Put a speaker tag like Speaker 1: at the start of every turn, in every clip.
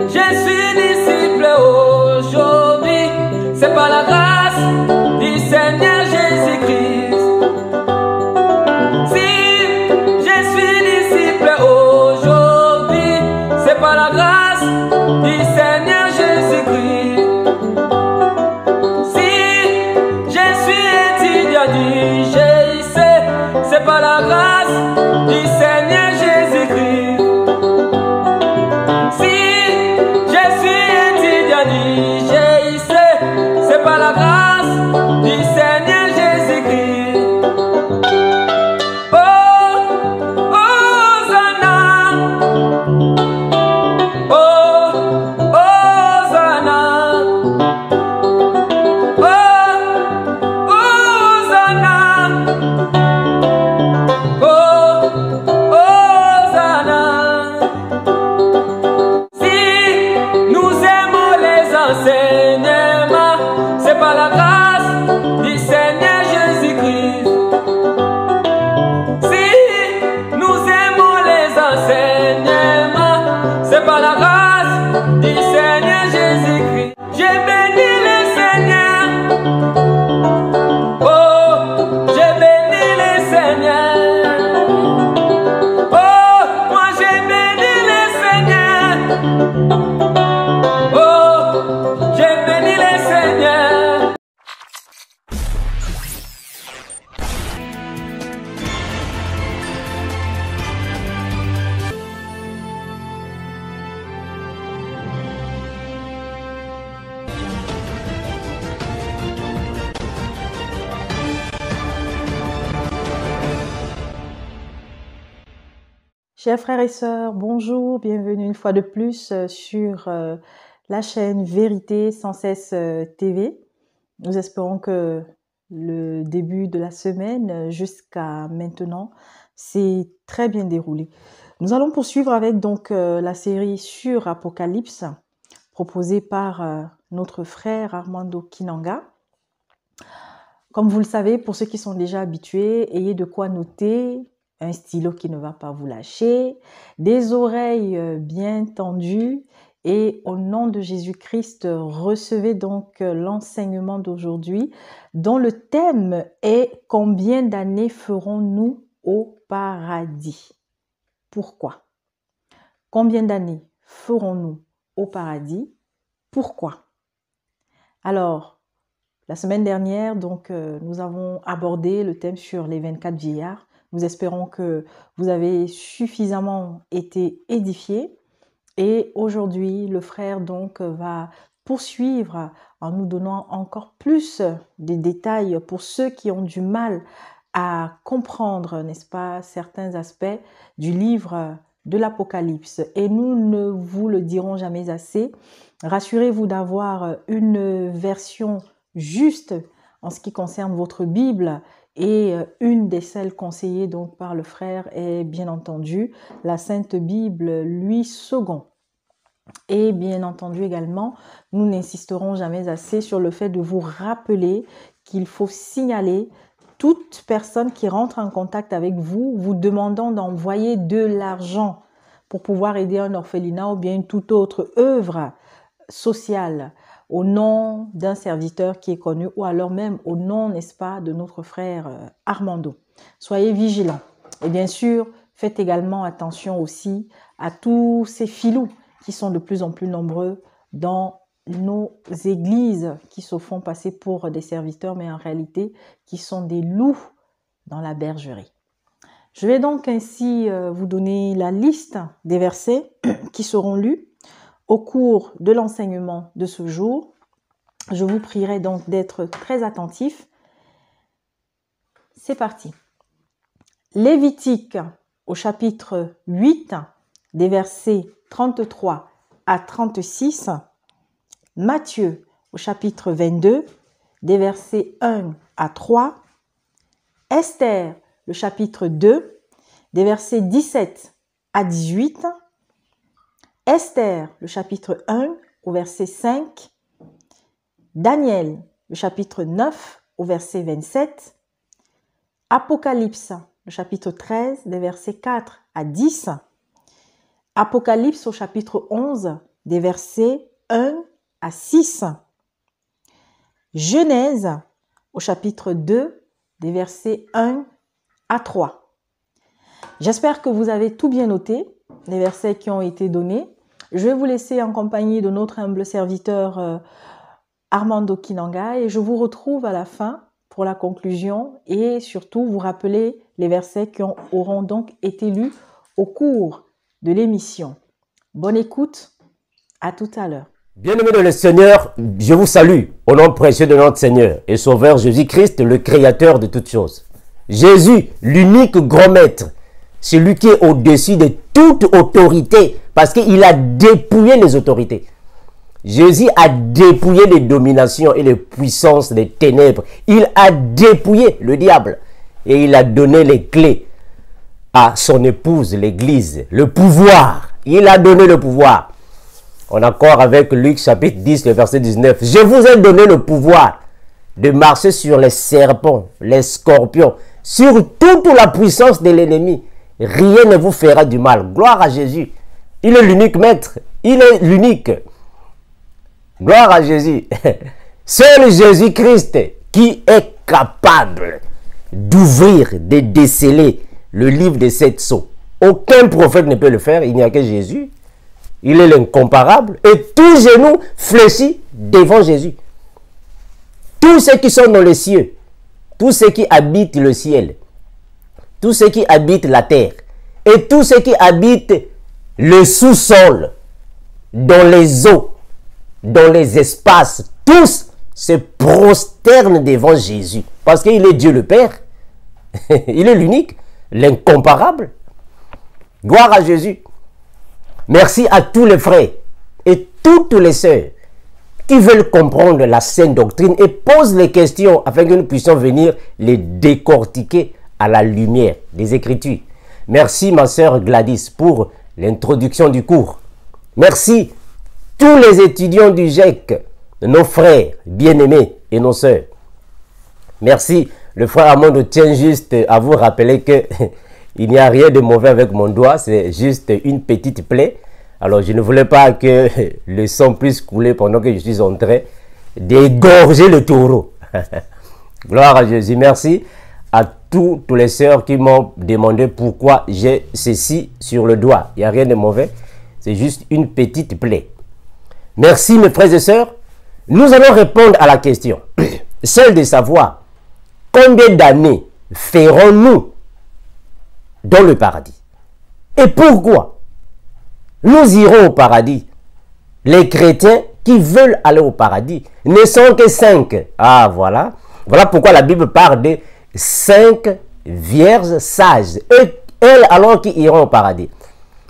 Speaker 1: je suis disciple aujourd'hui, c'est par la grâce du Seigneur Jésus-Christ. Si je suis disciple aujourd'hui, c'est par la grâce du Seigneur Jésus-Christ. Si je suis étudiant du GIC, c'est par la grâce du Seigneur Jésus-Christ. Si je suis étudiant du GIC, c'est par la grâce du Seigneur Jésus-Christ. Oh, Hosanna. Oh, Hosanna. Oh, Hosanna. Oh, Hosanna. Si nous aimons les enseignements, c'est par la grâce du Seigneur Jésus-Christ. Si nous aimons les enseignements, c'est par la grâce du Seigneur Jésus-Christ. J'ai béni le Seigneur. Oh, j'ai béni le Seigneur. Oh, moi j'ai béni le Seigneur. Oh, j'ai béni le Seigneur.
Speaker 2: Chers frères et sœurs, bonjour, bienvenue une fois de plus sur la chaîne Vérité sans cesse TV. Nous espérons que le début de la semaine jusqu'à maintenant s'est très bien déroulé. Nous allons poursuivre avec donc la série sur Apocalypse proposée par notre frère Armando Kinanga. Comme vous le savez, pour ceux qui sont déjà habitués, ayez de quoi noter, un stylo qui ne va pas vous lâcher, des oreilles bien tendues et au nom de Jésus-Christ, recevez donc l'enseignement d'aujourd'hui dont le thème est « Combien d'années ferons-nous au paradis ?» Pourquoi? Combien d'années ferons-nous au paradis? Pourquoi? Alors, la semaine dernière, donc, nous avons abordé le thème sur les 24 vieillards. Nous espérons que vous avez suffisamment été édifiés. Et aujourd'hui, le frère donc va poursuivre en nous donnant encore plus de détails pour ceux qui ont du mal à comprendre, n'est-ce pas, certains aspects du livre de l'Apocalypse. Et nous ne vous le dirons jamais assez. Rassurez-vous d'avoir une version juste en ce qui concerne votre Bible. Et une des celles conseillées donc par le frère est bien entendu la Sainte Bible, Louis II. Et bien entendu également, nous n'insisterons jamais assez sur le fait de vous rappeler qu'il faut signaler toute personne qui rentre en contact avec vous, vous demandant d'envoyer de l'argent pour pouvoir aider un orphelinat ou bien toute autre œuvre sociale au nom d'un serviteur qui est connu ou alors même au nom, n'est-ce pas, de notre frère Armando. Soyez vigilants. Et bien sûr, faites également attention aussi à tous ces filous qui sont de plus en plus nombreux dans nos églises qui se font passer pour des serviteurs, mais en réalité qui sont des loups dans la bergerie. Je vais donc ainsi vous donner la liste des versets qui seront lus au cours de l'enseignement de ce jour. Je vous prierai donc d'être très attentifs. C'est parti. Lévitique au chapitre 8, des versets 33 à 36. Matthieu au chapitre 22, des versets 1 à 3. Esther, le chapitre 2, des versets 17 à 18. Esther, le chapitre 1, au verset 5. Daniel, le chapitre 9, au verset 27. Apocalypse, le chapitre 13, des versets 4 à 10. Apocalypse au chapitre 11, des versets 1 à 6. Genèse au chapitre 2, des versets 1 à 3. J'espère que vous avez tout bien noté, les versets qui ont été donnés. Je vais vous laisser en compagnie de notre humble serviteur Armando Kinanga et je vous retrouve à la fin pour la conclusion et surtout vous rappeler les versets qui auront donc été lus au cours de l'émission. Bonne écoute, à tout à l'heure.
Speaker 3: Bien-aimés dans le Seigneur, je vous salue au nom précieux de notre Seigneur et Sauveur Jésus-Christ, le Créateur de toutes choses. Jésus, l'unique grand maître, celui qui est au-dessus de toute autorité parce qu'il a dépouillé les autorités. Jésus a dépouillé les dominations et les puissances des ténèbres. Il a dépouillé le diable et il a donné les clés à son épouse, l'Église, le pouvoir. Il a donné le pouvoir. En accord avec Luc chapitre 10, le verset 19. Je vous ai donné le pouvoir de marcher sur les serpents, les scorpions, sur toute la puissance de l'ennemi. Rien ne vous fera du mal. Gloire à Jésus. Il est l'unique maître. Il est l'unique. Gloire à Jésus. Seul Jésus-Christ qui est capable d'ouvrir, de déceler le livre des 7 sceaux. Aucun prophète ne peut le faire. Il n'y a que Jésus. Il est l'incomparable et tout genou fléchit devant Jésus. Tous ceux qui sont dans les cieux, tous ceux qui habitent le ciel, tous ceux qui habitent la terre et tous ceux qui habitent le sous-sol, dans les eaux, dans les espaces, tous se prosternent devant Jésus parce qu'il est Dieu le Père. Il est l'unique, l'incomparable. Gloire à Jésus. Merci à tous les frères et toutes les sœurs qui veulent comprendre la sainte doctrine et posent les questions afin que nous puissions venir les décortiquer à la lumière des Écritures. Merci ma sœur Gladys pour l'introduction du cours. Merci tous les étudiants du GEC, nos frères bien-aimés et nos sœurs. Merci, le frère Armando tient juste à vous rappeler que il n'y a rien de mauvais avec mon doigt, c'est juste une petite plaie. Alors, je ne voulais pas que le sang puisse couler pendant que je suis en train d'égorger le taureau. Gloire à Jésus. Merci à tous les sœurs qui m'ont demandé pourquoi j'ai ceci sur le doigt. Il n'y a rien de mauvais, c'est juste une petite plaie. Merci mes frères et sœurs. Nous allons répondre à la question, celle de savoir combien d'années ferons-nous dans le paradis. Et pourquoi nous irons au paradis? Les chrétiens qui veulent aller au paradis ne sont que 5. Ah, voilà. Voilà pourquoi la Bible parle de 5 vierges sages. Elles alors qui iront au paradis.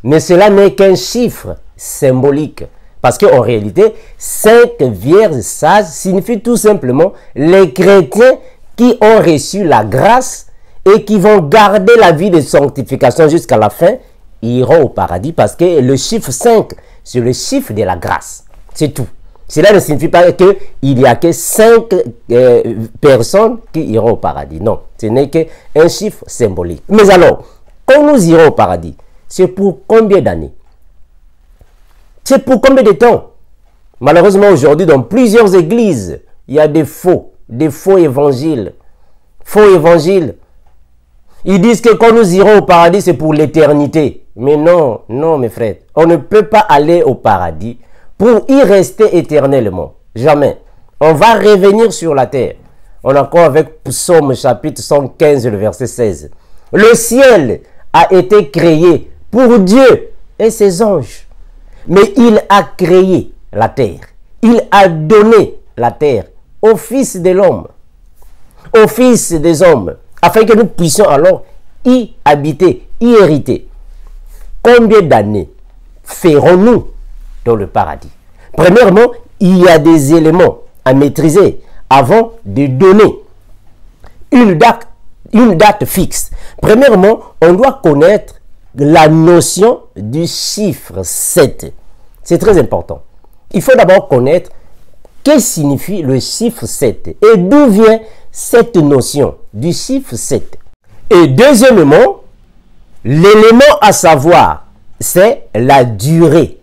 Speaker 3: Mais cela n'est qu'un chiffre symbolique. Parce qu'en réalité, 5 vierges sages signifie tout simplement les chrétiens qui ont reçu la grâce et qui vont garder la vie de sanctification jusqu'à la fin, iront au paradis parce que le chiffre 5, c'est le chiffre de la grâce. C'est tout. Cela ne signifie pas qu'il n'y a que 5 personnes qui iront au paradis. Non, ce n'est qu'un chiffre symbolique. Mais alors, quand nous irons au paradis, c'est pour combien d'années? C'est pour combien de temps? Malheureusement, aujourd'hui, dans plusieurs églises, il y a des faux évangiles. Faux évangiles. Ils disent que quand nous irons au paradis, c'est pour l'éternité. Mais non, non mes frères. On ne peut pas aller au paradis pour y rester éternellement. Jamais. On va revenir sur la terre. On a encore avec Psaume chapitre 115, le verset 16. Le ciel a été créé pour Dieu et ses anges. Mais il a créé la terre. Il a donné la terre au Fils de l'homme, au Fils des hommes, afin que nous puissions alors y habiter, y hériter. Combien d'années ferons-nous dans le paradis? Premièrement, il y a des éléments à maîtriser avant de donner une date fixe. Premièrement, on doit connaître la notion du chiffre 7. C'est très important. Il faut d'abord connaître qu'est-ce que signifie le chiffre 7 et d'où vient cette notion du chiffre 7. Et deuxièmement, l'élément à savoir, c'est la durée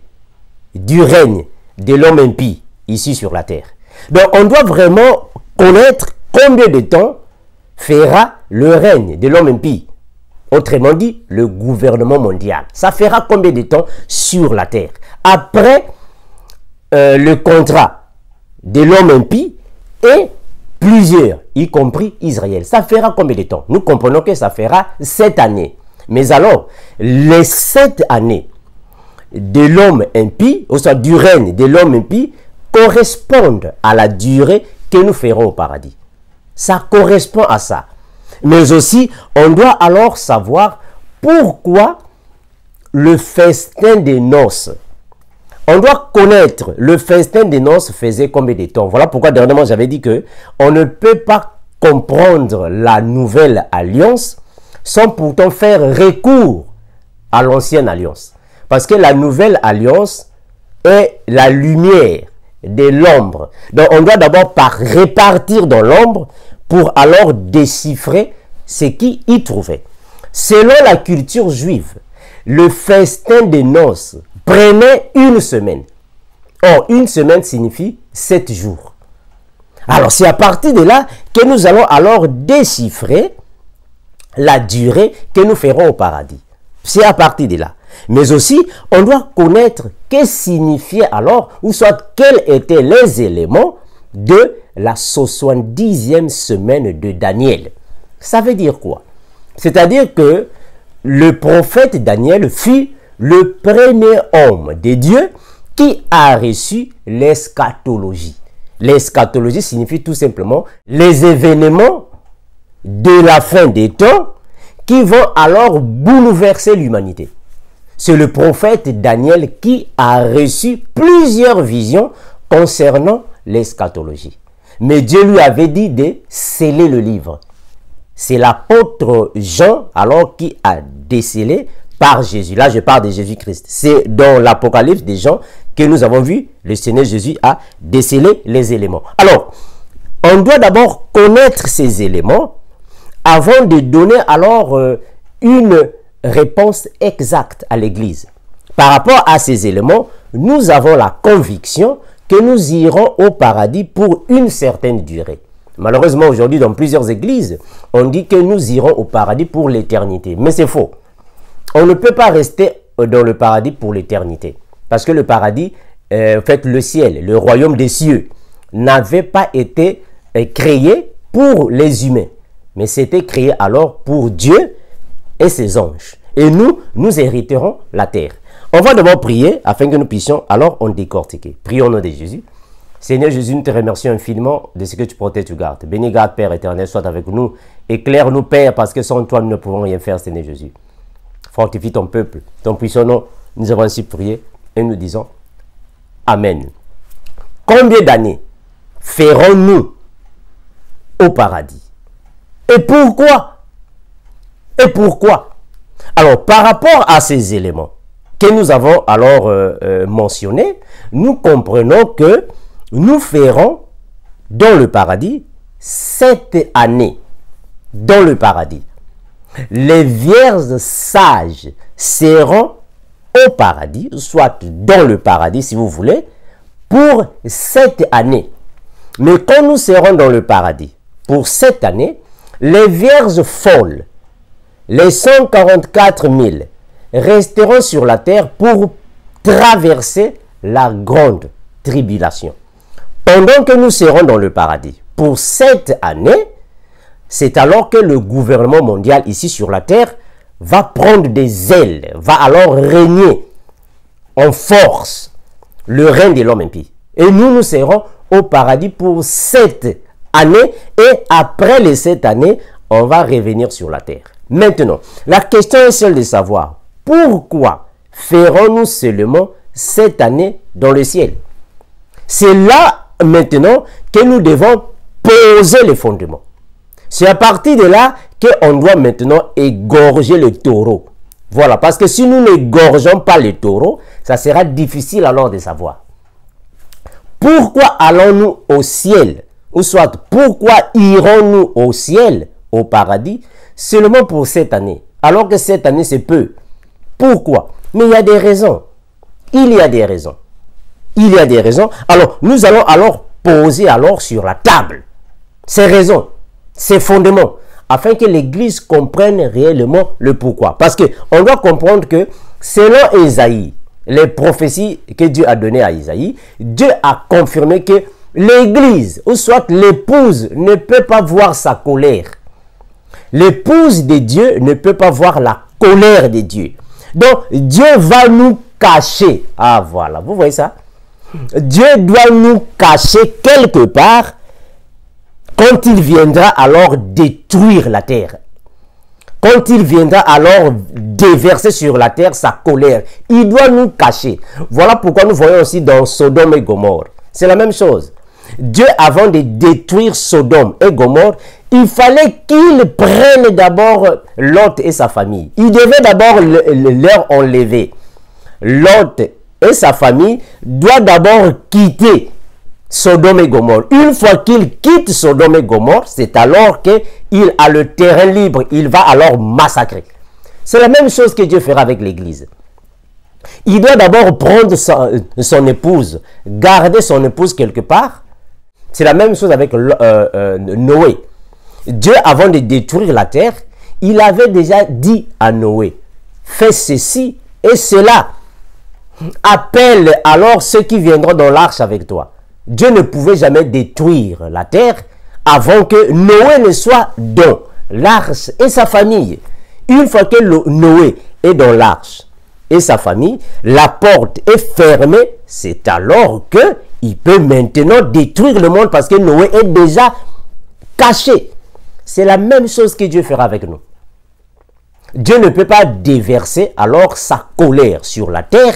Speaker 3: du règne de l'homme impie ici sur la terre. Donc on doit vraiment connaître combien de temps fera le règne de l'homme impie. Autrement dit, le gouvernement mondial. Ça fera combien de temps sur la terre? Après le contrat de l'homme impie et plusieurs, y compris Israël. Ça fera combien de temps? Nous comprenons que ça fera 7 années. Mais alors, les 7 années de l'homme impie, ou soit du règne de l'homme impie, correspondent à la durée que nous ferons au paradis. Ça correspond à ça. Mais aussi, on doit alors savoir pourquoi le festin des noces. On doit connaître le festin des noces faisait combien de temps. Voilà pourquoi dernièrement j'avais dit que on ne peut pas comprendre la nouvelle alliance sans pourtant faire recours à l'ancienne alliance. Parce que la nouvelle alliance est la lumière de l'ombre. Donc on doit d'abord répartir dans l'ombre pour alors déchiffrer ce qui y trouvait. Selon la culture juive, le festin des noces prenait une semaine. Or, une semaine signifie 7 jours. Alors, c'est à partir de là que nous allons alors déchiffrer la durée que nous ferons au paradis. C'est à partir de là. Mais aussi, on doit connaître que signifiait alors, ou soit quels étaient les éléments de la 70e semaine de Daniel. Ça veut dire quoi? C'est-à-dire que le prophète Daniel fut le premier homme de Dieu qui a reçu l'eschatologie. L'eschatologie signifie tout simplement les événements de la fin des temps qui vont alors bouleverser l'humanité. C'est le prophète Daniel qui a reçu plusieurs visions concernant l'eschatologie. Mais Dieu lui avait dit de sceller le livre. C'est l'apôtre Jean alors qui a décelé par Jésus. Là, je parle de Jésus-Christ. C'est dans l'Apocalypse des Jean que nous avons vu le Seigneur Jésus a décelé les éléments. Alors, on doit d'abord connaître ces éléments avant de donner alors une réponse exacte à l'Église. Par rapport à ces éléments, nous avons la conviction que nous irons au paradis pour une certaine durée. Malheureusement, aujourd'hui, dans plusieurs églises, on dit que nous irons au paradis pour l'éternité. Mais c'est faux. On ne peut pas rester dans le paradis pour l'éternité. Parce que le paradis, en fait, le ciel, le royaume des cieux, n'avait pas été créé pour les humains. Mais c'était créé alors pour Dieu et ses anges. Et nous, nous hériterons la terre. On va d'abord prier afin que nous puissions alors en décortiquer. Prions au nom de Jésus. Seigneur Jésus, nous te remercions infiniment de ce que tu protèges, tu gardes. Béni, garde, Père éternel, soit avec nous. Éclaire-nous, Père, parce que sans toi, nous ne pouvons rien faire, Seigneur Jésus. Fortifie ton peuple, ton puissant nom. Nous avons ainsi prié et nous disons Amen. Combien d'années ferons-nous au paradis? Et pourquoi? Et pourquoi? Alors, par rapport à ces éléments que nous avons alors mentionnés, nous comprenons que nous ferons dans le paradis 7 années dans le paradis. Les vierges sages seront au paradis, soit dans le paradis si vous voulez, pour 7 années. Mais quand nous serons dans le paradis pour 7 années, les vierges folles, les 144 000, resteront sur la terre pour traverser la grande tribulation. Pendant que nous serons dans le paradis pour 7 années, c'est alors que le gouvernement mondial ici sur la terre va prendre des ailes, va alors régner en force le règne de l'homme impie. Et nous serons au paradis pour 7 années et après les 7 années, on va revenir sur la terre. Maintenant, la question est celle de savoir pourquoi ferons-nous seulement 7 années dans le ciel? C'est là maintenant que nous devons poser les fondements. C'est à partir de là qu'on doit maintenant égorger le taureau. Voilà, parce que si nous n'égorgeons pas le taureau, ça sera difficile alors de savoir. Pourquoi allons-nous au ciel? Ou soit, pourquoi irons-nous au ciel, au paradis, seulement pour 7 années? Alors que 7 années, c'est peu. Pourquoi? Mais il y a des raisons. Il y a des raisons. il y a des raisons. Alors, nous allons alors poser alors sur la table ces raisons, ces fondements, afin que l'Église comprenne réellement le pourquoi. Parce qu'on doit comprendre que selon Isaïe, les prophéties que Dieu a données à Isaïe, Dieu a confirmé que l'Église, ou soit l'épouse, ne peut pas voir sa colère. L'épouse de Dieu ne peut pas voir la colère de Dieu. Donc, Dieu va nous cacher. Ah, voilà, vous voyez ça? Dieu doit nous cacher quelque part quand il viendra alors détruire la terre. Quand il viendra alors déverser sur la terre sa colère, il doit nous cacher. Voilà pourquoi nous voyons aussi dans Sodome et Gomorrhe. C'est la même chose. Dieu, avant de détruire Sodome et Gomorrhe, il fallait qu'il prenne d'abord Lot et sa famille. Il devait d'abord leur enlever. Lot et sa famille doivent d'abord quitter Sodome et Gomorrhe. Une fois qu'il quitte Sodome et Gomorrhe, c'est alors qu'il a le terrain libre. Il va alors massacrer. C'est la même chose que Dieu fera avec l'Église. Il doit d'abord prendre son épouse, garder son épouse quelque part. C'est la même chose avec Noé. Dieu, avant de détruire la terre, il avait déjà dit à Noé, fais ceci et cela. Appelle alors ceux qui viendront dans l'arche avec toi. Dieu ne pouvait jamais détruire la terre avant que Noé ne soit dans l'arche et sa famille. Une fois que Noé est dans l'arche et sa famille, la porte est fermée, c'est alors qu'il peut maintenant détruire le monde parce que Noé est déjà caché. C'est la même chose que Dieu fera avec nous. Dieu ne peut pas déverser alors sa colère sur la terre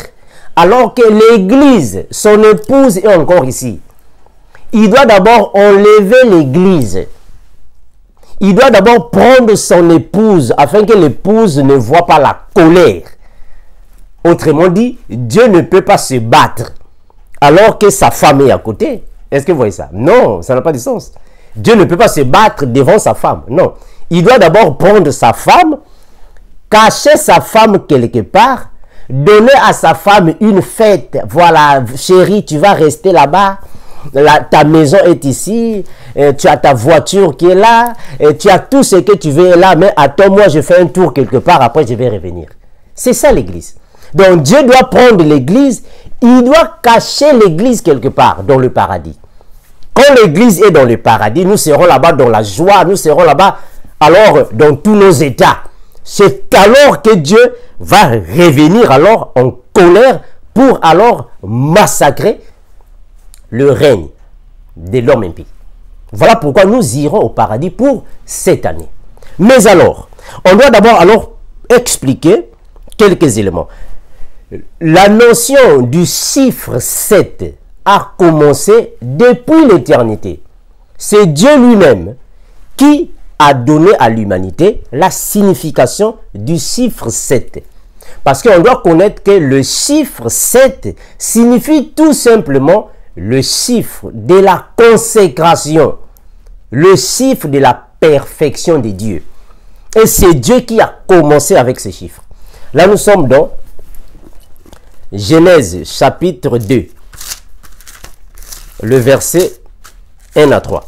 Speaker 3: alors que l'Église, son épouse est encore ici. Il doit d'abord enlever l'Église. Il doit d'abord prendre son épouse afin que l'épouse ne voit pas la colère. Autrement dit, Dieu ne peut pas se battre alors que sa femme est à côté. Est-ce que vous voyez ça? Non, ça n'a pas de sens. Dieu ne peut pas se battre devant sa femme. Non. Il doit d'abord prendre sa femme, cacher sa femme quelque part, donner à sa femme une fête. Voilà, chérie, tu vas rester là-bas. Ta maison est ici. Tu as ta voiture qui est là. Tu as tout ce que tu veux là. Mais attends-moi, je fais un tour quelque part. Après, je vais revenir. C'est ça l'Église. Donc, Dieu doit prendre l'Église. Il doit cacher l'Église quelque part dans le paradis. Quand l'Église est dans le paradis, nous serons là-bas dans la joie. Nous serons là-bas alors dans tous nos états. C'est alors que Dieu va revenir alors en colère pour alors massacrer le règne de l'homme impie. Voilà pourquoi nous irons au paradis pour cette année. Mais alors, on doit d'abord alors expliquer quelques éléments. La notion du chiffre 7 a commencé depuis l'éternité. C'est Dieu lui-même qui a donné à l'humanité la signification du chiffre 7. Parce qu'on doit connaître que le chiffre 7 signifie tout simplement le chiffre de la consécration, le chiffre de la perfection de Dieu. Et c'est Dieu qui a commencé avec ces chiffres. Là, nous sommes dans Genèse chapitre 2, le verset 1 à 3.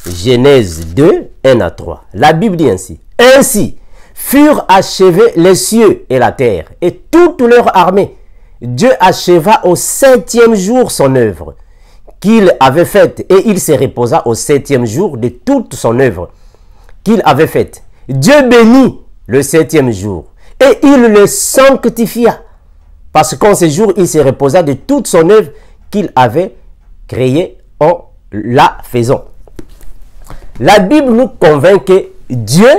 Speaker 3: Genèse 2, 1 à 3. La Bible dit ainsi. Ainsi furent achevés les cieux et la terre et toute leur armée. Dieu acheva au 7e jour son œuvre qu'il avait faite et il se reposa au 7e jour de toute son œuvre qu'il avait faite. Dieu bénit le 7e jour et il le sanctifia parce qu'en ce jour il se reposa de toute son œuvre qu'il avait créée en la faisant. La Bible nous convainc que Dieu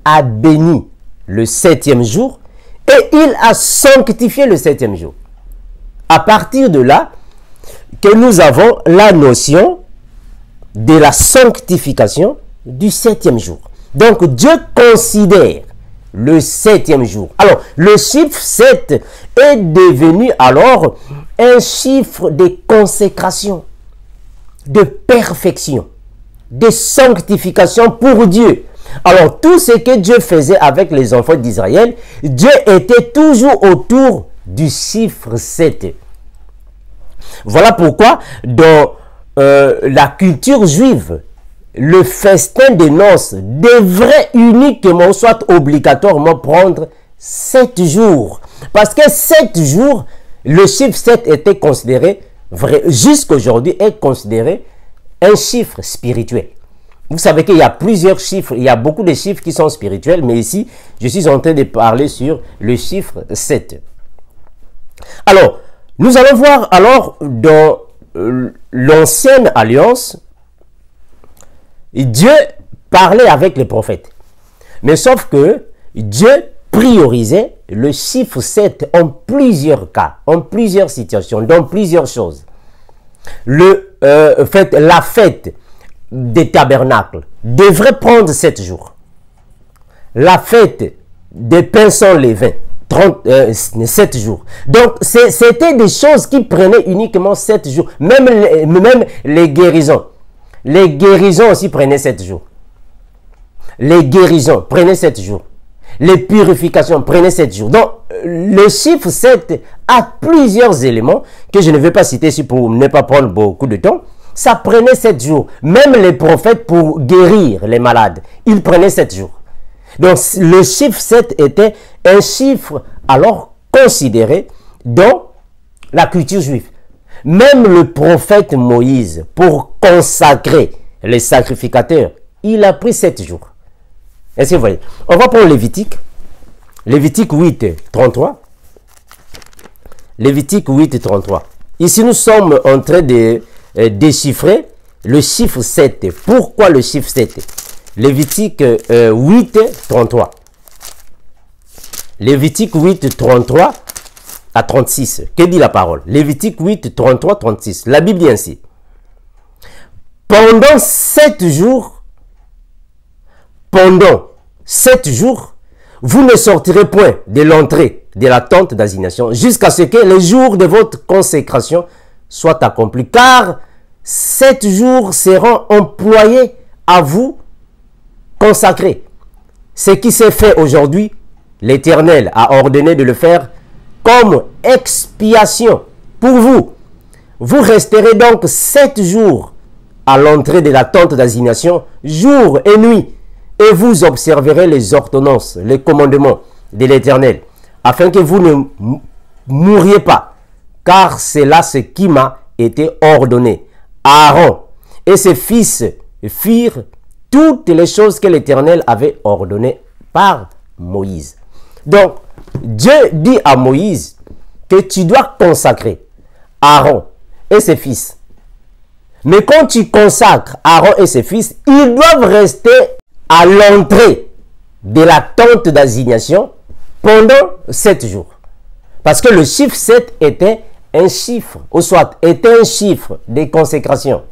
Speaker 3: a béni le 7e jour et il a sanctifié le 7e jour. À partir de là, que nous avons la notion de la sanctification du 7e jour. Donc Dieu considère le 7e jour. Alors, le chiffre 7 est devenu alors un chiffre de consécration, de perfection, de sanctification pour Dieu. Alors, tout ce que Dieu faisait avec les enfants d'Israël, Dieu était toujours autour du chiffre 7. Voilà pourquoi dans la culture juive, le festin des noces devrait uniquement, soit obligatoirement prendre 7 jours. Parce que 7 jours, le chiffre 7 était considéré, jusqu'à aujourd'hui, est considéré un chiffre spirituel. Vous savez qu'il y a plusieurs chiffres, il y a beaucoup de chiffres qui sont spirituels, mais ici, je suis en train de parler sur le chiffre 7. Alors, nous allons voir alors dans l'ancienne alliance, Dieu parlait avec les prophètes. Mais sauf que Dieu priorisait le chiffre 7 en plusieurs cas, en plusieurs situations, dans plusieurs choses. La fête des tabernacles devrait prendre 7 jours. La fête des pains sans levain, 7 jours. Donc, c'était des choses qui prenaient uniquement 7 jours. Même les guérisons. Les guérisons aussi prenaient 7 jours. Les guérisons prenaient 7 jours. Les purifications prenaient 7 jours. Donc, le chiffre 7 a plusieurs éléments que je ne vais pas citer ici pour ne pas prendre beaucoup de temps. Ça prenait 7 jours. Même les prophètes, pour guérir les malades, ils prenaient 7 jours. Donc, le chiffre 7 était un chiffre alors considéré dans la culture juive. Même le prophète Moïse, pour consacrer les sacrificateurs, il a pris 7 jours. Est-ce que vous voyez? On va prendre Lévitique. Lévitique 8, 33. Lévitique 8, 33. Ici, nous sommes en train de déchiffrer le chiffre 7. Pourquoi le chiffre 7? Lévitique 8, 33. Lévitique 8, 33 à 36. Que dit la parole? Lévitique 8, 33, 36. La Bible dit ainsi. Pendant 7 jours, vous ne sortirez point de l'entrée de la tente d'assignation jusqu'à ce que les jours de votre consécration soient accomplis. Car 7 jours seront employés à vous consacrer. Ce qui s'est fait aujourd'hui, l'Éternel a ordonné de le faire comme expiation pour vous. Vous resterez donc 7 jours à l'entrée de la tente d'assignation, jour et nuit, et vous observerez les ordonnances, les commandements de l'Éternel, afin que vous ne mouriez pas, car c'est là ce qui m'a été ordonné. Aaron et ses fils firent toutes les choses que l'Éternel avait ordonnées par Moïse. Donc, Dieu dit à Moïse que tu dois consacrer Aaron et ses fils. Mais quand tu consacres Aaron et ses fils, ils doivent rester à l'entrée de la tente d'assignation pendant 7 jours. Parce que le chiffre 7 était un chiffre, ou soit était un chiffre de consécration.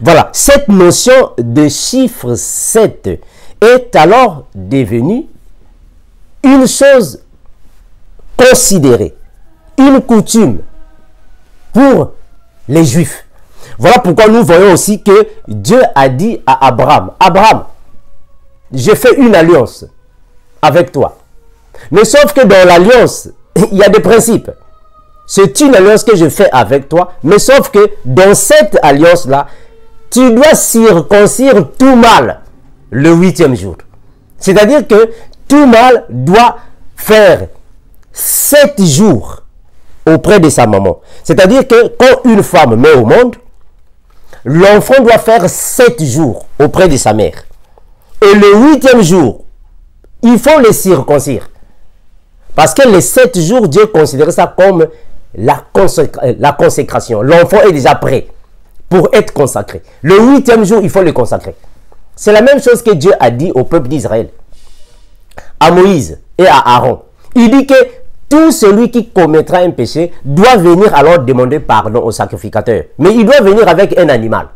Speaker 3: Voilà, cette notion de chiffre 7 est alors devenue une chose considérée, une coutume pour les Juifs. Voilà pourquoi nous voyons aussi que Dieu a dit à Abraham, Abraham, j'ai fait une alliance avec toi. Mais sauf que dans l'alliance, il y a des principes. C'est une alliance que je fais avec toi, mais sauf que dans cette alliance-là, tu dois circoncire tout mâle le 8e jour. C'est-à-dire que tout mâle doit faire 7 jours auprès de sa maman. C'est-à-dire que quand une femme met au monde, l'enfant doit faire 7 jours auprès de sa mère. Et le 8e jour, il faut le circoncire. Parce que les 7 jours, Dieu considère ça comme la consécration. L'enfant est déjà prêt pour être consacré. Le 8e jour, il faut le consacrer. C'est la même chose que Dieu a dit au peuple d'Israël, à Moïse et à Aaron. Il dit que tout celui qui commettra un péché doit venir alors demander pardon au sacrificateur. Mais il doit venir avec un animal.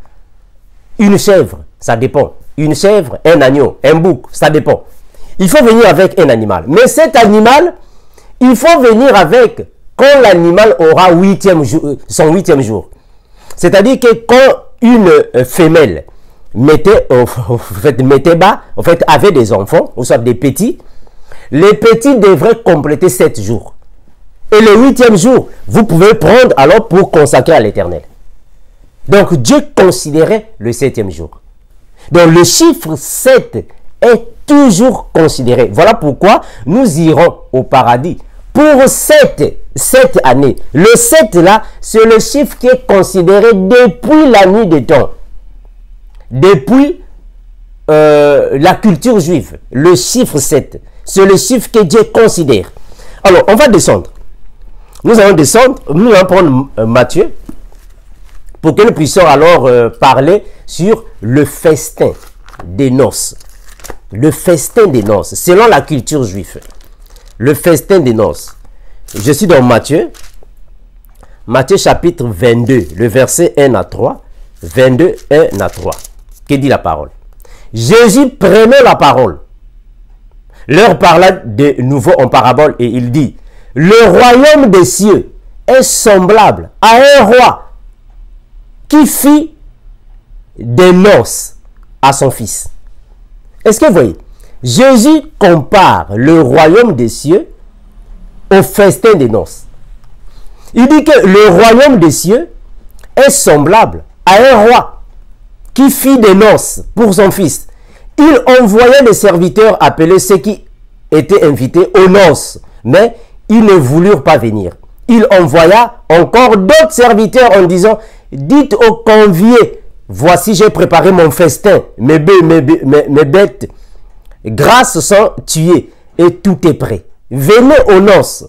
Speaker 3: Une chèvre, ça dépend. Une chèvre, un agneau, un bouc, ça dépend. Il faut venir avec un animal. Mais cet animal, il faut venir avec quand l'animal aura son 8e jour. C'est-à-dire que quand une femelle avait des enfants, ou soit des petits, les petits devraient compléter 7 jours. Et le 8e jour, vous pouvez prendre alors pour consacrer à l'Éternel. Donc Dieu considérait le 7e jour. Donc le chiffre 7 est toujours considéré. Voilà pourquoi nous irons au paradis pour cette année. Le 7 là, c'est le chiffre qui est considéré depuis la nuit des temps. Depuis la culture juive. Le chiffre 7, c'est le chiffre que Dieu considère. Alors, on va descendre. Nous allons descendre, nous allons prendre Matthieu pour que nous puissions alors parler sur le festin des noces. Le festin des noces, selon la culture juive. Le festin des noces. Je suis dans Matthieu. Matthieu chapitre 22, le verset 1 à 3. 22, 1 à 3. Que dit la parole? Jésus prenait la parole, leur parla de nouveau en parabole et il dit: le royaume des cieux est semblable à un roi qui fit des noces à son fils. Est-ce que vous voyez? Jésus compare le royaume des cieux au festin des noces. Il dit que le royaume des cieux est semblable à un roi qui fit des noces pour son fils. Il envoya des serviteurs appeler ceux qui étaient invités aux noces, mais ils ne voulurent pas venir. Il envoya encore d'autres serviteurs en disant: dites aux conviés, voici j'ai préparé mon festin, mes bêtes grasses sont tuées et tout est prêt. Venez aux noces.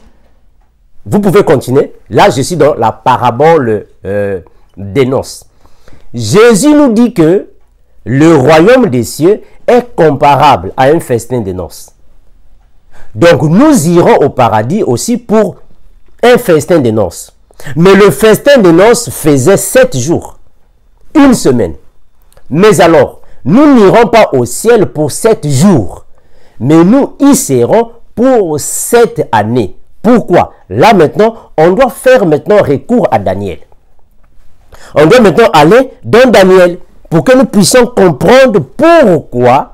Speaker 3: Vous pouvez continuer. Là, je suis dans la parabole des noces. Jésus nous dit que le royaume des cieux est comparable à un festin de noces. Donc, nous irons au paradis aussi pour un festin de noces. Mais le festin de noces faisait 7 jours, une semaine. Mais alors, nous n'irons pas au ciel pour 7 jours, mais nous y serons pour 7 années. Pourquoi? Là maintenant, on doit faire maintenant recours à Daniel. On doit maintenant aller dans Daniel pour que nous puissions comprendre pourquoi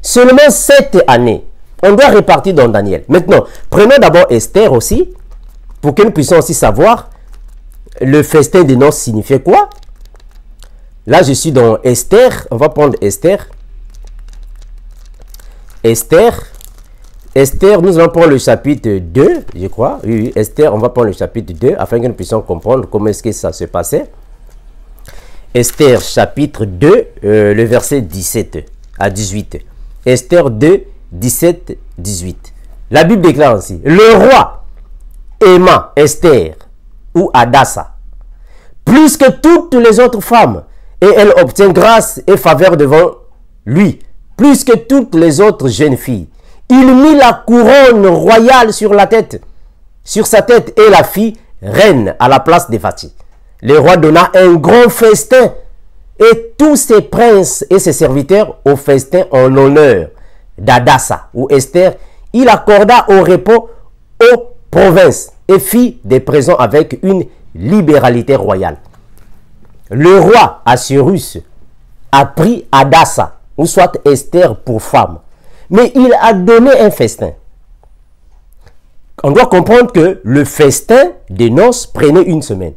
Speaker 3: seulement 7 années. On doit répartir dans Daniel. Maintenant, prenons d'abord Esther aussi, pour que nous puissions aussi savoir le festin des noces signifiait quoi. Là, je suis dans Esther. On va prendre Esther. Esther, nous allons prendre le chapitre 2, je crois. Oui, Esther, on va prendre le chapitre 2, afin que nous puissions comprendre comment est-ce que ça se passait. Esther, chapitre 2, le verset 17 à 18. Esther 2, 17, 18. La Bible déclare ainsi: le roi aima Esther, ou Hadassa, plus que toutes les autres femmes, et elle obtient grâce et faveur devant lui, plus que toutes les autres jeunes filles. Il mit la couronne royale sur sa tête, et la fit reine à la place de Vati. Le roi donna un grand festin, et tous ses princes et ses serviteurs au festin en l'honneur d'Hadassa ou Esther. Il accorda au repos aux provinces et fit des présents avec une libéralité royale. Le roi Assuérus a pris Hadassa, ou soit Esther, pour femme, mais il a donné un festin. On doit comprendre que le festin des noces prenait une semaine.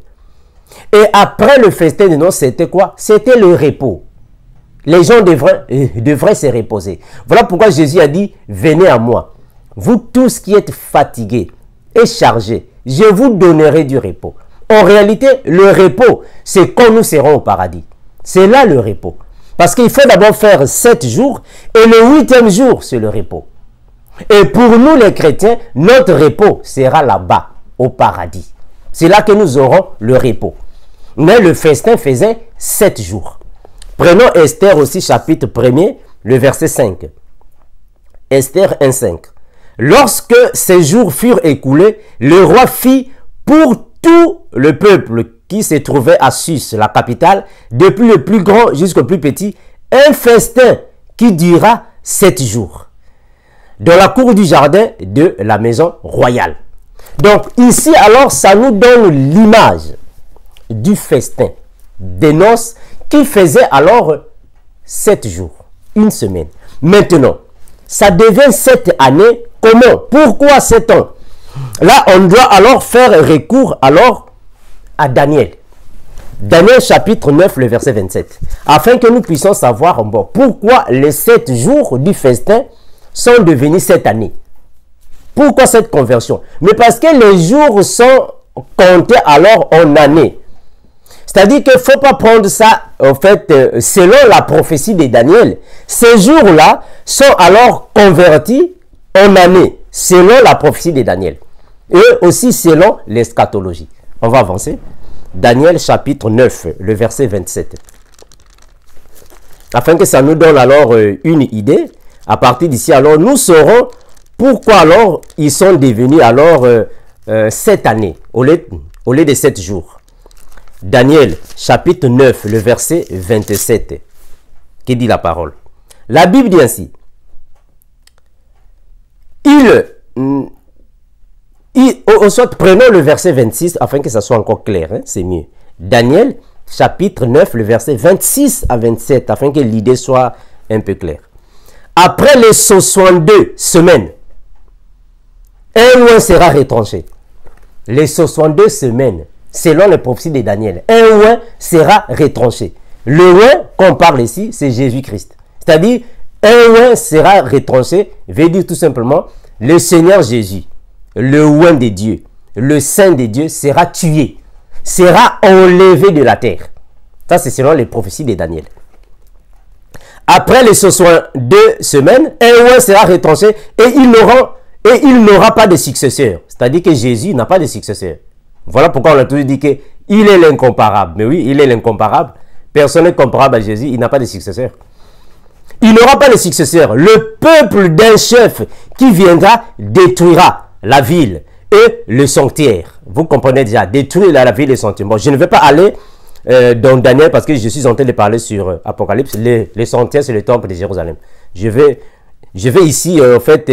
Speaker 3: Et après le festin des noces, c'était quoi? C'était le repos. Les gens devraient se reposer. Voilà pourquoi Jésus a dit: venez à moi, vous tous qui êtes fatigués et chargés, je vous donnerai du repos. En réalité, le repos, c'est quand nous serons au paradis. C'est là le repos. Parce qu'il faut d'abord faire 7 jours, et le 8e jour, c'est le repos. Et pour nous les chrétiens, notre repos sera là-bas, au paradis. C'est là que nous aurons le repos. Mais le festin faisait 7 jours. Prenons Esther aussi, chapitre 1er, le verset 5. Esther 1,5. Lorsque ces jours furent écoulés, le roi fit pour tout le peuple qui se trouvait à Sus, la capitale, depuis le plus grand jusqu'au plus petit, un festin qui dura 7 jours, dans la cour du jardin de la maison royale. Donc ici alors, ça nous donne l'image du festin des noces qui faisait alors 7 jours, une semaine. Maintenant, ça devient 7 années. Comment? Pourquoi 7 ans? Là, on doit alors faire recours alors à Daniel. Daniel chapitre 9, le verset 27. Afin que nous puissions savoir bon, pourquoi les 7 jours du festin sont devenus 7 années. Pourquoi cette conversion? Mais parce que les jours sont comptés alors en années. C'est-à-dire qu'il ne faut pas prendre ça, en fait, selon la prophétie de Daniel. Ces jours-là sont alors convertis en années, selon la prophétie de Daniel. Et aussi selon l'eschatologie. On va avancer. Daniel chapitre 9, le verset 27. Afin que ça nous donne alors une idée. À partir d'ici, alors, nous saurons pourquoi alors ils sont devenus alors 7 années au lieu de 7 jours. Daniel chapitre 9, le verset 27. Qui dit la parole? La Bible dit ainsi. Prenons le verset 26 afin que ça soit encore clair. Hein, c'est mieux. Daniel chapitre 9, le verset 26 à 27 afin que l'idée soit un peu claire. Après les 62 semaines, un oint sera retranché. Les 62 semaines, selon les prophéties de Daniel, un oint sera retranché. Le oint qu'on parle ici, c'est Jésus-Christ. C'est-à-dire, un oint sera retranché, veut dire tout simplement, le Seigneur Jésus, le oint de Dieu, le Saint de Dieu sera tué, sera enlevé de la terre. Ça, c'est selon les prophéties de Daniel. Après les 62 semaines, un oint sera retranché et il n'aura pas de successeur. C'est-à-dire que Jésus n'a pas de successeur. Voilà pourquoi on a toujours dit qu'il est l'incomparable. Mais oui, il est l'incomparable. Personne n'est comparable à Jésus, il n'a pas de successeur. Il n'aura pas de successeur. Le peuple d'un chef qui viendra détruira la ville et le sanctuaire. Vous comprenez déjà, détruire la ville et le sanctuaire. Bon, je ne vais pas aller dans Daniel parce que je suis en train de parler sur Apocalypse. Les sanctuaires, c'est le temple de Jérusalem. Je vais ici, en fait,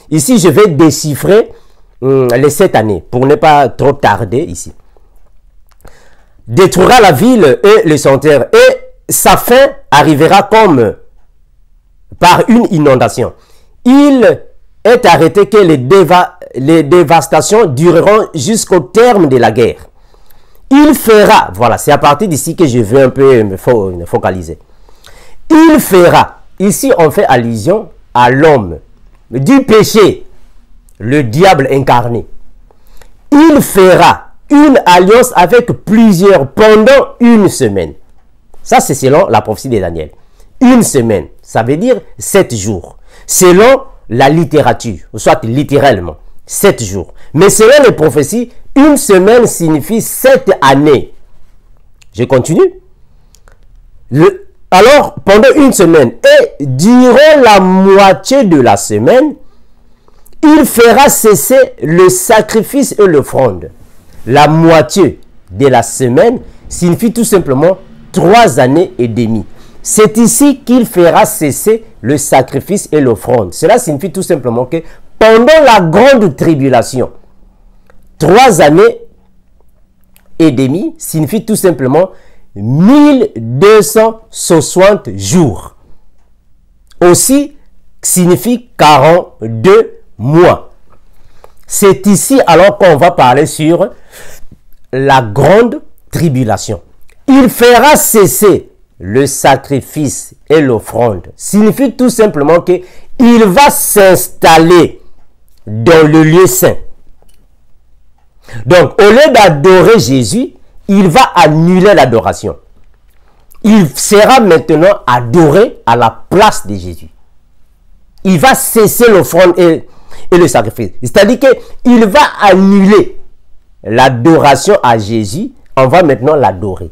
Speaker 3: ici je vais déchiffrer les 7 années pour ne pas trop tarder ici. Détruira la ville et le sanctuaire et sa fin arrivera comme par une inondation. Il est arrêté que les dévastations dureront jusqu'au terme de la guerre. Il fera, voilà, c'est à partir d'ici que je veux un peu me focaliser. Il fera, ici on fait allusion à l'homme du péché, le diable incarné. Il fera une alliance avec plusieurs pendant une semaine. Ça, c'est selon la prophétie de Daniel. Une semaine, ça veut dire 7 jours. Selon la littérature, soit littéralement, 7 jours. Mais selon les prophéties, une semaine signifie 7 années. Je continue. Alors, pendant une semaine, et durant la moitié de la semaine, il fera cesser le sacrifice et l'offrande. La moitié de la semaine signifie tout simplement 3 années et demie. C'est ici qu'il fera cesser le sacrifice et l'offrande. Cela signifie tout simplement que pendant la grande tribulation, 3 années et demie signifie tout simplement 1260 jours. Aussi signifie 42 mois. C'est ici alors qu'on va parler sur la grande tribulation. Il fera cesser le sacrifice et l'offrande. Signifie tout simplement que il va s'installer dans le lieu saint. Donc, au lieu d'adorer Jésus, il va annuler l'adoration. Il sera maintenant adoré à la place de Jésus. Il va cesser l'offrande et le sacrifice. C'est-à-dire qu'il va annuler l'adoration à Jésus. On va maintenant l'adorer.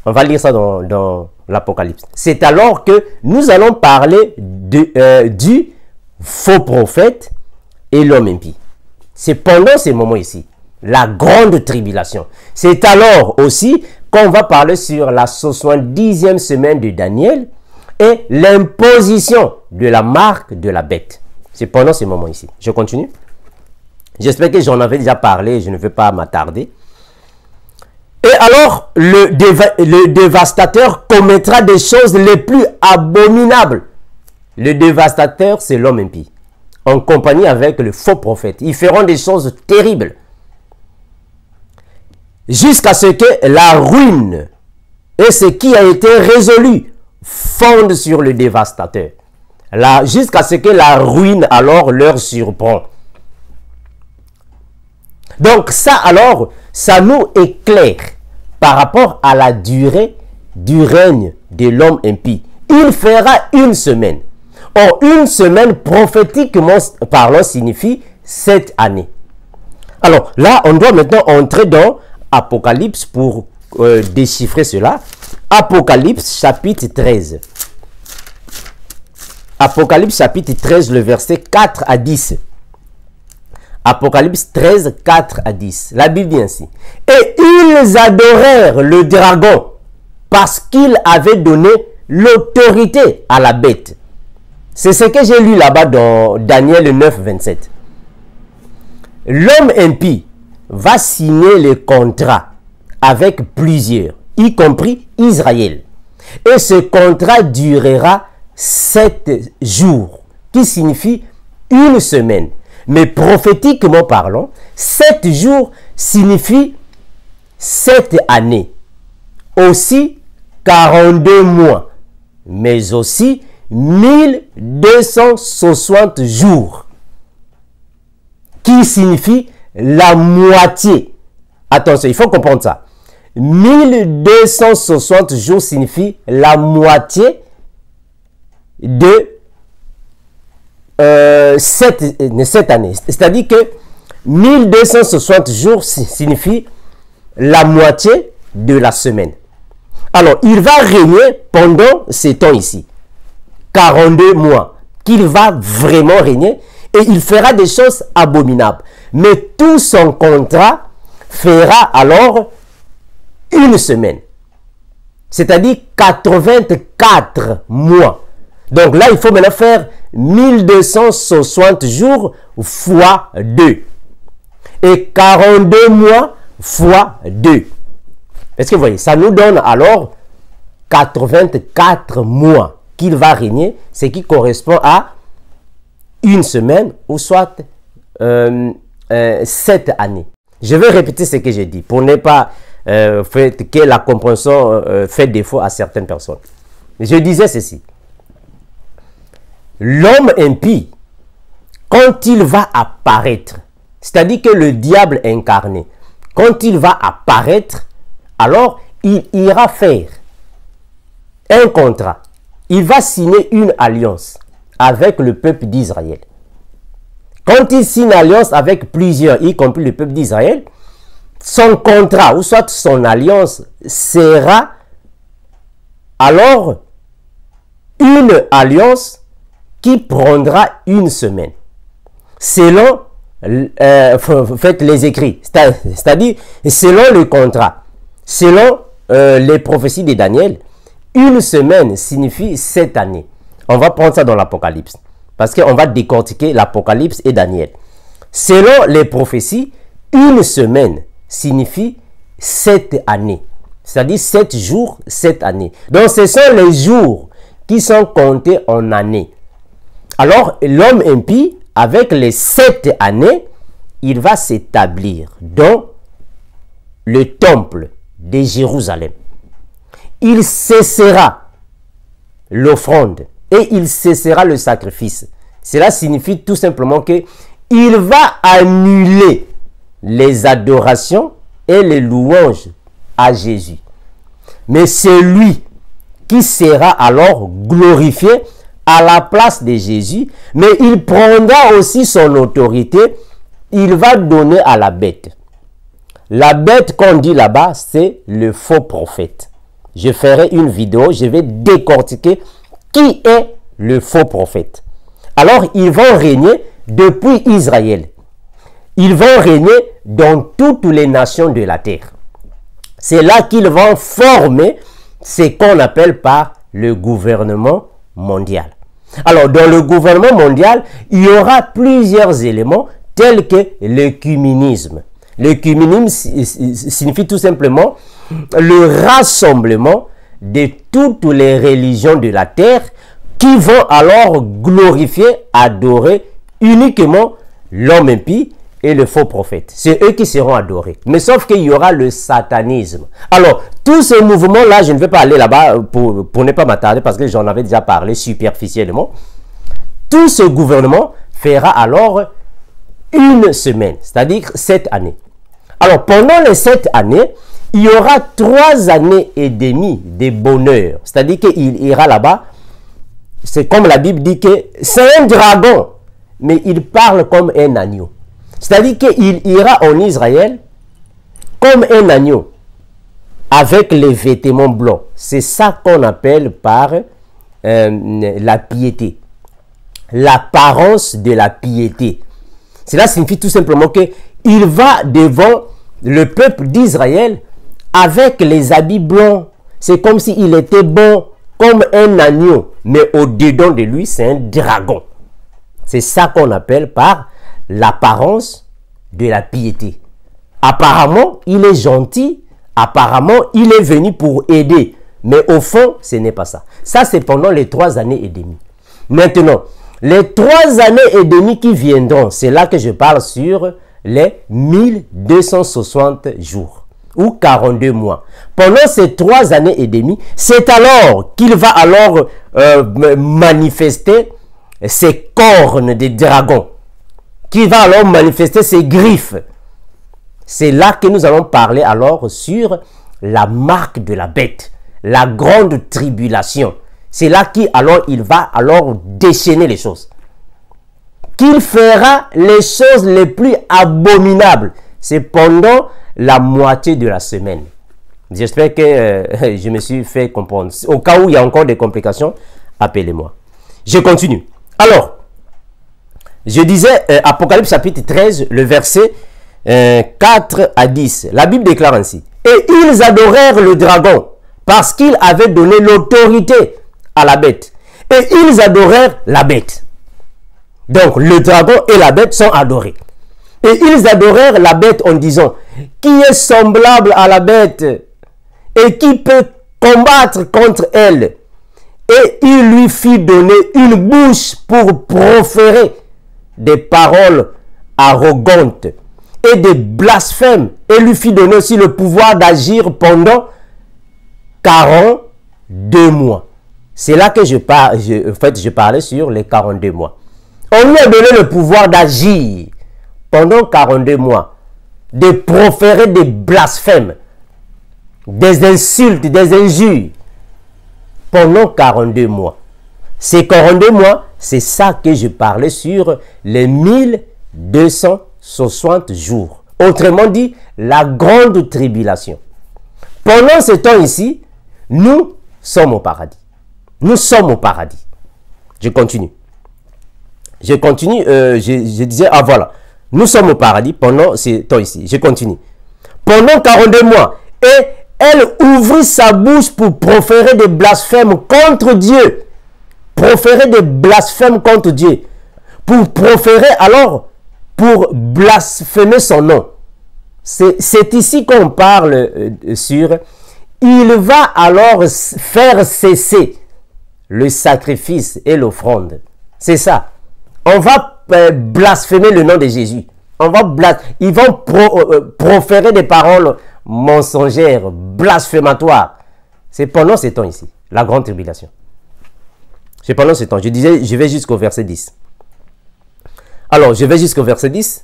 Speaker 3: On va lire ça dans l'Apocalypse. C'est alors que nous allons parler du faux prophète et l'homme impie. C'est pendant ces moments ici, la grande tribulation. C'est alors aussi qu'on va parler sur la 70e semaine de Daniel et l'imposition de la marque de la bête. C'est pendant ces moments ici. Je continue. J'espère que j'en avais déjà parlé, je ne veux pas m'attarder. Et alors, le dévastateur commettra des choses les plus abominables. Le dévastateur, c'est l'homme impie. en compagnie avec le faux prophète. Ils feront des choses terribles. Jusqu'à ce que la ruine et ce qui a été résolu fondent sur le dévastateur. Jusqu'à ce que la ruine alors leur surprend. Donc ça alors, ça nous éclaire par rapport à la durée du règne de l'homme impie. Il fera une semaine. Or, une semaine, prophétiquement parlant, signifie 7 années. Alors là, on doit maintenant entrer dans Apocalypse pour déchiffrer cela. Apocalypse chapitre 13. Apocalypse chapitre 13, le verset 4 à 10. Apocalypse 13, 4 à 10. La Bible dit ainsi. Et ils adorèrent le dragon parce qu'il avait donné l'autorité à la bête. C'est ce que j'ai lu là-bas dans Daniel 9, 27. L'homme impie va signer le contrat avec plusieurs, y compris Israël. Et ce contrat durera 7 jours, qui signifie une semaine. Mais prophétiquement parlant, 7 jours signifie 7 années. Aussi 42 mois, mais aussi 1260 jours, qui signifie la moitié. Attention, il faut comprendre ça. 1260 jours signifie la moitié de 7 années. C'est-à-dire que 1260 jours signifie la moitié de la semaine. Alors, il va régner pendant ces temps ici. 42 mois. Qu'il va vraiment régner et il fera des choses abominables. Mais tout son contrat fera alors une semaine. C'est-à-dire 84 mois. Donc là, il faut maintenant faire 1260 jours fois 2. Et 42 mois fois 2. Est-ce que vous voyez? Ça nous donne alors 84 mois qu'il va régner, ce qui correspond à une semaine ou soit 7 années. Je vais répéter ce que j'ai dit pour ne pas que la compréhension fait défaut à certaines personnes. Je disais ceci. L'homme impie, quand il va apparaître, c'est-à-dire que le diable incarné, quand il va apparaître, alors il ira faire un contrat. Il va signer une alliance avec le peuple d'Israël. Quand il signe une alliance avec plusieurs, y compris le peuple d'Israël, son contrat ou soit son alliance sera alors une alliance qui prendra une semaine. Selon faites les écrits, c'est-à-dire selon le contrat, selon les prophéties de Daniel, une semaine signifie 7 années. On va prendre ça dans l'Apocalypse, parce qu'on va décortiquer l'Apocalypse et Daniel. Selon les prophéties, une semaine signifie 7 années. C'est-à-dire 7 jours, 7 années. Donc ce sont les jours qui sont comptés en années. Alors l'homme impie, avec les 7 années, il va s'établir dans le temple de Jérusalem. Il cessera l'offrande et il cessera le sacrifice. Cela signifie tout simplement que il va annuler les adorations et les louanges à Jésus. Mais c'est lui qui sera alors glorifié à la place de Jésus, mais il prendra aussi son autorité, il va donner à la bête. La bête qu'on dit là-bas, c'est le faux prophète. Je ferai une vidéo, je vais décortiquer qui est le faux prophète. Alors, ils vont régner depuis Israël. Ils vont régner dans toutes les nations de la terre. C'est là qu'ils vont former ce qu'on appelle par le gouvernement mondial. Alors, dans le gouvernement mondial, il y aura plusieurs éléments tels que l'œcuménisme. L'œcuménisme signifie tout simplement le rassemblement de toutes les religions de la terre qui vont alors glorifier, adorer uniquement l'homme impie et le faux prophète. C'est eux qui seront adorés. Mais sauf qu'il y aura le satanisme. Alors, tous ces mouvements-là, je ne vais pas aller là-bas pour ne pas m'attarder parce que j'en avais déjà parlé superficiellement. Tout ce gouvernement fera alors une semaine, c'est-à-dire 7 années. Alors, pendant les 7 années, il y aura 3 années et demie de bonheur. C'est-à-dire qu'il ira là-bas. C'est comme la Bible dit que c'est un dragon, mais il parle comme un agneau. C'est-à-dire qu'il ira en Israël comme un agneau, avec les vêtements blancs. C'est ça qu'on appelle par la piété. L'apparence de la piété. Cela signifie tout simplement qu'il va devant le peuple d'Israël avec les habits blancs. C'est comme s'il était bon, comme un agneau. Mais au-dedans de lui, c'est un dragon. C'est ça qu'on appelle par l'apparence de la piété. Apparemment, il est gentil. Apparemment, il est venu pour aider. Mais au fond, ce n'est pas ça. Ça, c'est pendant les 3 années et demie. Maintenant, les 3 années et demie qui viendront, c'est là que je parle sur les 1260 jours ou 42 mois. Pendant ces 3 années et demie, c'est alors qu'il va alors manifester ses cornes de dragon, qui va alors manifester ses griffes. C'est là que nous allons parler alors sur la marque de la bête, la grande tribulation. C'est là qu'il va alors déchaîner les choses. Qu'il fera les choses les plus abominables. C'est pendant la moitié de la semaine. J'espère que je me suis fait comprendre. Au cas où il y a encore des complications, appelez-moi. Je continue. Alors, je disais Apocalypse chapitre 13, le verset 4 à 10. La Bible déclare ainsi. Et ils adorèrent le dragon parce qu'il avait donné l'autorité à la bête. Et ils adorèrent la bête. Donc, le dragon et la bête sont adorés. Et ils adorèrent la bête en disant, qui est semblable à la bête et qui peut combattre contre elle? Et il lui fit donner une bouche pour proférer des paroles arrogantes et des blasphèmes. Et lui fit donner aussi le pouvoir d'agir pendant 42 mois. C'est là que je parlais sur les 42 mois. On lui a donné le pouvoir d'agir pendant 42 mois, de proférer des blasphèmes, des insultes, des injures, pendant 42 mois. Ces 42 mois, c'est ça que je parlais sur les 1260 jours. Autrement dit, la grande tribulation. Pendant ce temps ici, nous sommes au paradis. Nous sommes au paradis. Je continue. Je continue, je disais, ah voilà, nous sommes au paradis pendant ce temps ici. Je continue. Pendant 42 mois, et elle ouvrit sa bouche pour proférer des blasphèmes contre Dieu. Proférer des blasphèmes contre Dieu. Pour proférer alors, pour blasphémer son nom. C'est ici qu'on parle sur, il va alors faire cesser le sacrifice et l'offrande. C'est ça. On va blasphémer le nom de Jésus. Ils vont proférer des paroles mensongères, blasphématoires. C'est pendant ce temps ici, la grande tribulation. C'est pendant ce temps. Je disais, je vais jusqu'au verset 10. Alors, je vais jusqu'au verset 10.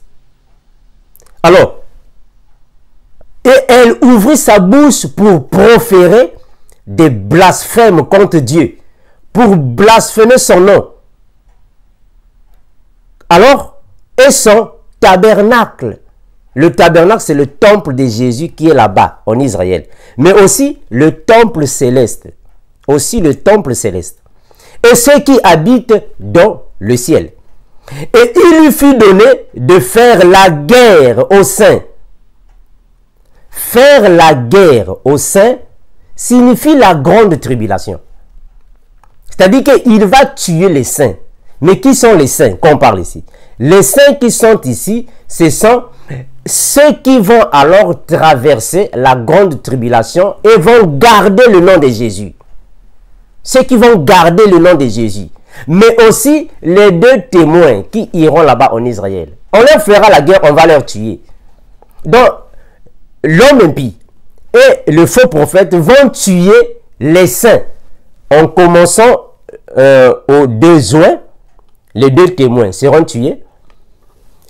Speaker 3: Alors, et elle ouvrit sa bouche pour proférer des blasphèmes contre Dieu, pour blasphémer son nom. Alors, et son tabernacle. Le tabernacle, c'est le temple de Jésus qui est là-bas, en Israël. Mais aussi le temple céleste. Aussi le temple céleste. Et ceux qui habitent dans le ciel. Et il lui fut donné de faire la guerre aux saints. Faire la guerre aux saints signifie la grande tribulation. C'est-à-dire qu'il va tuer les saints. Mais qui sont les saints qu'on parle ici? Les saints qui sont ici, ce sont ceux qui vont alors traverser la grande tribulation et vont garder le nom de Jésus. Ceux qui vont garder le nom de Jésus. mais aussi les 2 témoins qui iront là-bas en Israël. On leur fera la guerre, on va leur tuer. Donc, l'homme impie et le faux prophète vont tuer les saints en commençant au 2 juin. Les 2 témoins seront tués.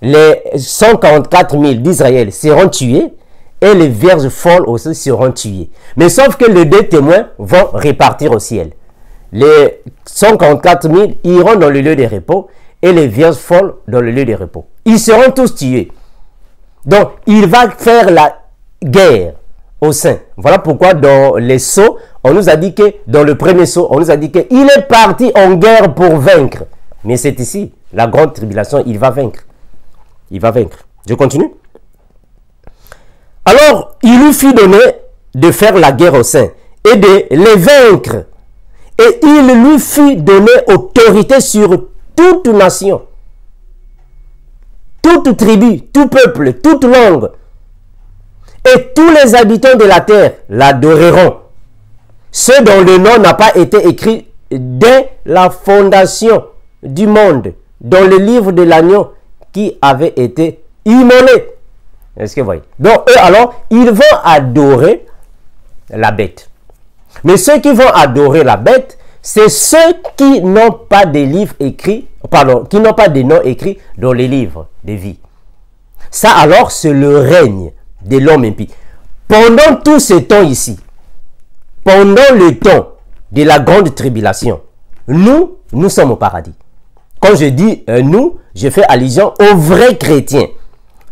Speaker 3: Les 144 000 d'Israël seront tués. Et les vierges folles aussi seront tuées. Mais sauf que les 2 témoins vont repartir au ciel. Les 144 000 iront dans le lieu de repos et les vierges folles dans le lieu de repos. Ils seront tous tués. Donc, il va faire la guerre aux saints. Voilà pourquoi dans les sceaux, on nous a dit que, dans le premier sceau, on nous a dit qu'il est parti en guerre pour vaincre. Mais c'est ici, la grande tribulation, il va vaincre. Il va vaincre. Je continue. Alors, il lui fut donné de faire la guerre aux saints et de les vaincre. Et il lui fut donné autorité sur toute nation, toute tribu, tout peuple, toute langue. Et tous les habitants de la terre l'adoreront. Ceux dont le nom n'a pas été écrit dès la fondation du monde, dans le livre de l'agneau qui avait été immolé. Est-ce que vous voyez? Donc, eux, alors, ils vont adorer la bête. Mais ceux qui vont adorer la bête, c'est ceux qui n'ont pas de livres écrits, pardon, qui n'ont pas de noms écrits dans les livres de vie. Ça, alors, c'est le règne de l'homme impie. Pendant tout ce temps ici, pendant le temps de la grande tribulation, nous sommes au paradis. Quand je dis nous, je fais allusion aux vrais chrétiens.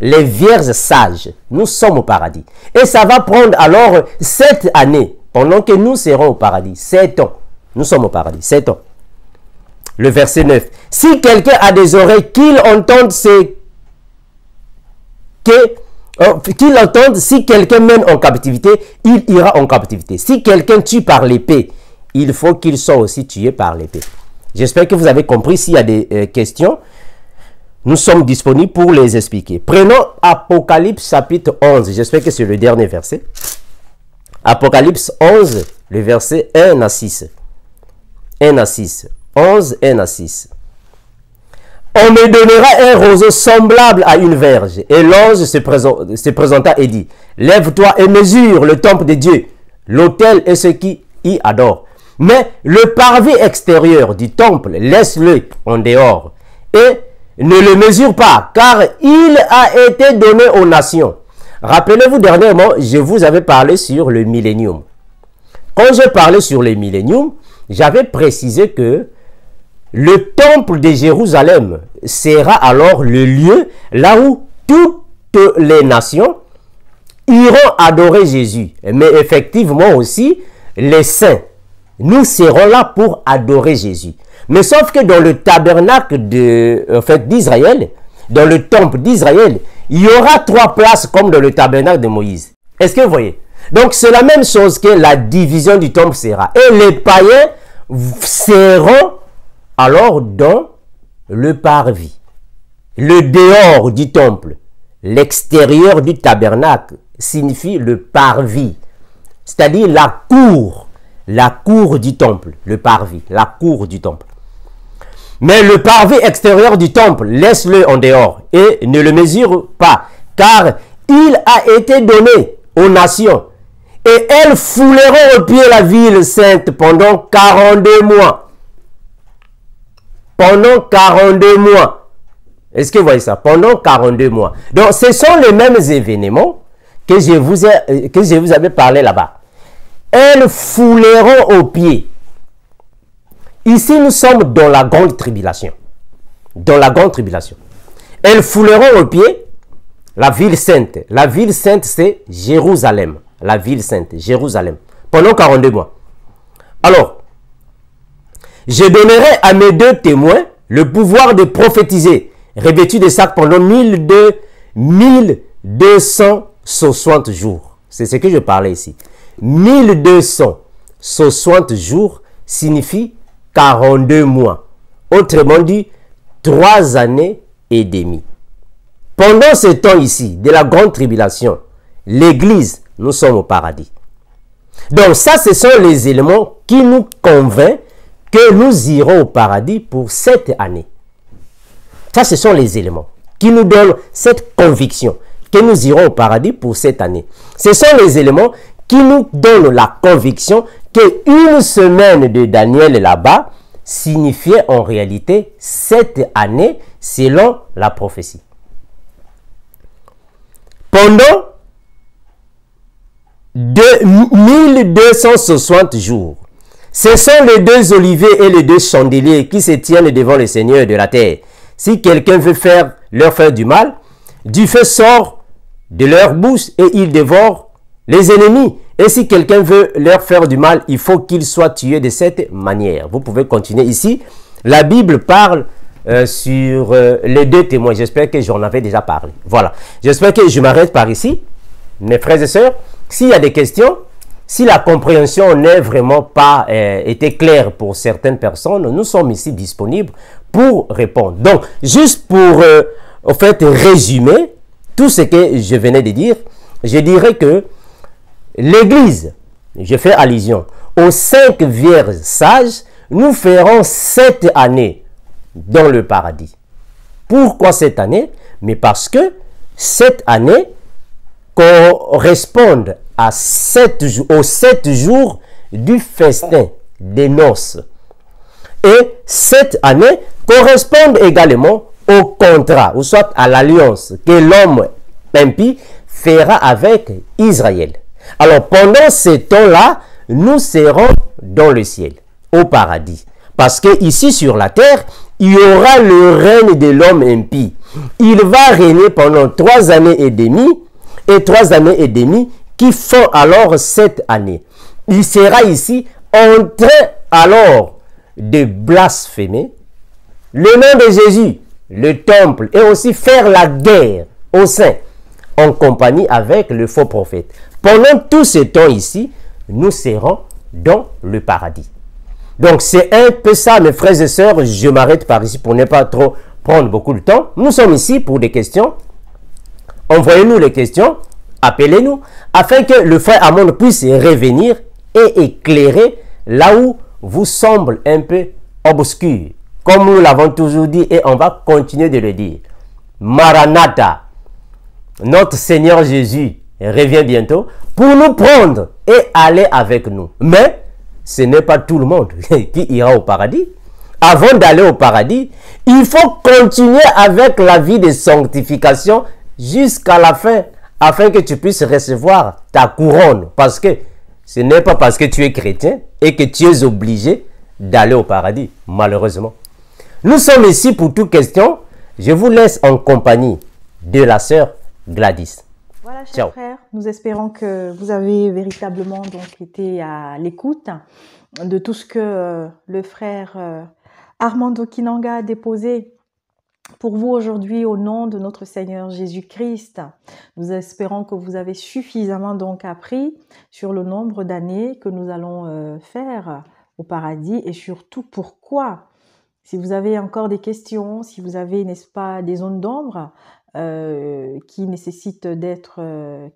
Speaker 3: Les vierges sages, nous sommes au paradis. Et ça va prendre alors 7 années, pendant que nous serons au paradis. 7 ans. Nous sommes au paradis. 7 ans. Le verset 9. Si quelqu'un a des oreilles, qu'il entende si quelqu'un mène en captivité, il ira en captivité. Si quelqu'un tue par l'épée, il faut qu'il soit aussi tué par l'épée. J'espère que vous avez compris. S'il y a des questions, nous sommes disponibles pour les expliquer. Prenons Apocalypse chapitre 11. J'espère que c'est le dernier verset. Apocalypse 11, le verset 1 à 6. 1 à 6. 11, 1 à 6. On me donnera un roseau semblable à une verge. Et l'ange se présenta et dit, lève-toi et mesure le temple de Dieu, l'autel et ceux qui y adorent. Mais le parvis extérieur du temple, laisse-le en dehors. Et ne le mesure pas, car il a été donné aux nations. Rappelez-vous, dernièrement, je vous avais parlé sur le millénium. Quand je parlais sur le millénium, j'avais précisé que le temple de Jérusalem sera alors le lieu là où toutes les nations iront adorer Jésus. Mais effectivement aussi, les saints, nous serons là pour adorer Jésus. Mais sauf que dans le tabernacle d'Israël, dans le temple d'Israël, il y aura 3 places comme dans le tabernacle de Moïse. Est-ce que vous voyez? Donc c'est la même chose que la division du temple sera. Et les païens seront alors dans le parvis. Le dehors du temple, l'extérieur du tabernacle signifie le parvis. C'est-à-dire la cour du temple, le parvis, la cour du temple. Mais le parvis extérieur du temple, laisse-le en dehors et ne le mesure pas, car il a été donné aux nations et elles fouleront au pied la ville sainte pendant 42 mois. Pendant 42 mois. Est-ce que vous voyez ça? Pendant 42 mois. Donc, ce sont les mêmes événements que je vous avais parlé là-bas. Elles fouleront aux pieds. Ici, nous sommes dans la grande tribulation. Dans la grande tribulation. Elles fouleront aux pieds la ville sainte. La ville sainte, c'est Jérusalem. La ville sainte, Jérusalem. Pendant 42 mois. Alors, je donnerai à mes 2 témoins le pouvoir de prophétiser, revêtus de sacs pendant 1260 jours. C'est ce que je parlais ici. 1260 jours signifie 42 mois. Autrement dit, 3 années et demie. Pendant ce temps ici, de la grande tribulation, l'Église, nous sommes au paradis. Donc ça, ce sont les éléments qui nous convainquent que nous irons au paradis pour 7 années. Ça, ce sont les éléments qui nous donnent cette conviction que nous irons au paradis pour 7 années. Ce sont les éléments qui nous donnent la conviction qu'une semaine de Daniel là-bas signifiait en réalité 7 années selon la prophétie. Pendant 1260 jours, ce sont les 2 oliviers et les 2 chandeliers qui se tiennent devant le Seigneur de la terre. Si quelqu'un veut leur faire du mal, du feu sort de leur bouche et ils dévorent les ennemis. Et si quelqu'un veut leur faire du mal, il faut qu'il soit tué de cette manière. Vous pouvez continuer ici. La Bible parle sur les 2 témoins. J'espère que j'en avais déjà parlé. Voilà. J'espère que je m'arrête par ici. Mes frères et sœurs, s'il y a des questions, si la compréhension n'est vraiment pas été claire pour certaines personnes, nous sommes ici disponibles pour répondre. Donc, juste pour en fait résumer tout ce que je venais de dire, je dirais que l'Église, je fais allusion aux 5 vierges sages, nous ferons 7 années dans le paradis. Pourquoi 7 années? Mais parce que 7 années correspondent aux 7 jours du festin des noces. Et 7 années correspondent également au contrat, ou soit à l'alliance que l'homme impie fera avec Israël. Alors pendant ce temps-là, nous serons dans le ciel, au paradis. Parce que ici sur la terre, il y aura le règne de l'homme impie. Il va régner pendant 3 années et demie, et 3 années et demie qui font alors 7 années. Il sera ici en train alors de blasphémer le nom de Jésus, le temple, et aussi faire la guerre aux saints en compagnie avec le faux prophète. Pendant tout ce temps ici, nous serons dans le paradis. Donc c'est un peu ça, mes frères et sœurs. Je m'arrête par ici pour ne pas trop prendre beaucoup de temps. Nous sommes ici pour des questions. Envoyez-nous les questions, appelez-nous, afin que le frère Amon puisse revenir et éclairer là où vous semble un peu obscur. Comme nous l'avons toujours dit et on va continuer de le dire. Maranatha, notre Seigneur Jésus revient bientôt pour nous prendre et aller avec nous. Mais ce n'est pas tout le monde qui ira au paradis. Avant d'aller au paradis, il faut continuer avec la vie de sanctification jusqu'à la fin, afin que tu puisses recevoir ta couronne. Parce que ce n'est pas parce que tu es chrétien et que tu es obligé d'aller au paradis, malheureusement. Nous sommes ici pour toute question. Je vous laisse en compagnie de la sœur Gladys.
Speaker 2: Voilà, chers frères, nous espérons que vous avez véritablement donc été à l'écoute de tout ce que le frère Armando Kinanga a déposé pour vous aujourd'hui au nom de notre Seigneur Jésus-Christ. Nous espérons que vous avez suffisamment donc appris sur le nombre d'années que nous allons faire au paradis et surtout pourquoi. Si vous avez encore des questions, si vous avez, n'est-ce pas, des zones d'ombre qui nécessitent d'être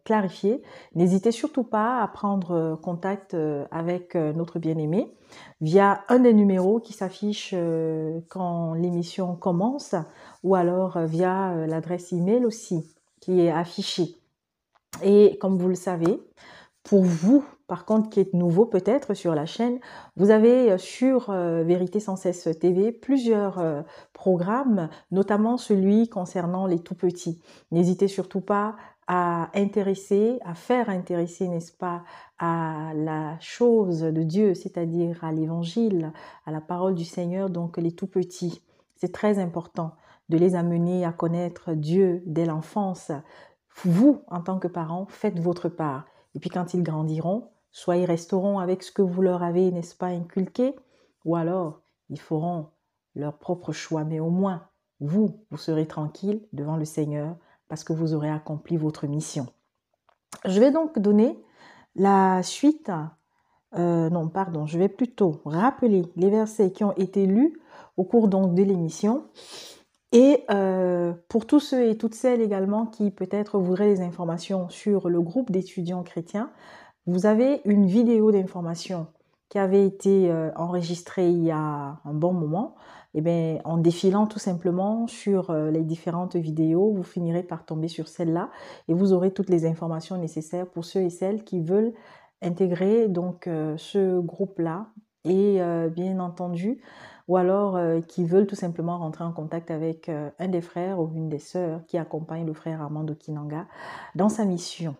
Speaker 2: clarifiées, n'hésitez surtout pas à prendre contact avec notre bien-aimé via un des numéros qui s'affiche quand l'émission commence ou alors via l'adresse email aussi qui est affichée. Et comme vous le savez, pour vous, par contre, qui êtes nouveau peut-être sur la chaîne, vous avez sur Vérité sans cesse TV plusieurs programmes, notamment celui concernant les tout-petits. N'hésitez surtout pas à faire intéresser, n'est-ce pas, à la chose de Dieu, c'est-à-dire à l'évangile, à la parole du Seigneur, donc les tout-petits. C'est très important de les amener à connaître Dieu dès l'enfance. Vous, en tant que parents, faites votre part. Et puis quand ils grandiront, soit ils resteront avec ce que vous leur avez, n'est-ce pas, inculqué, ou alors ils feront leur propre choix. Mais au moins, vous serez tranquille devant le Seigneur parce que vous aurez accompli votre mission. Je vais donc donner la suite. Je vais plutôt rappeler les versets qui ont été lus au cours donc de l'émission. Et pour tous ceux et toutes celles également qui peut-être voudraient des informations sur le groupe d'étudiants chrétiens, vous avez une vidéo d'information qui avait été enregistré il y a un bon moment, eh bien, en défilant tout simplement sur les différentes vidéos, vous finirez par tomber sur celle-là et vous aurez toutes les informations nécessaires pour ceux et celles qui veulent intégrer donc ce groupe-là et bien entendu, ou alors qui veulent tout simplement rentrer en contact avec un des frères ou une des sœurs qui accompagne le frère Armando Kinanga dans sa mission.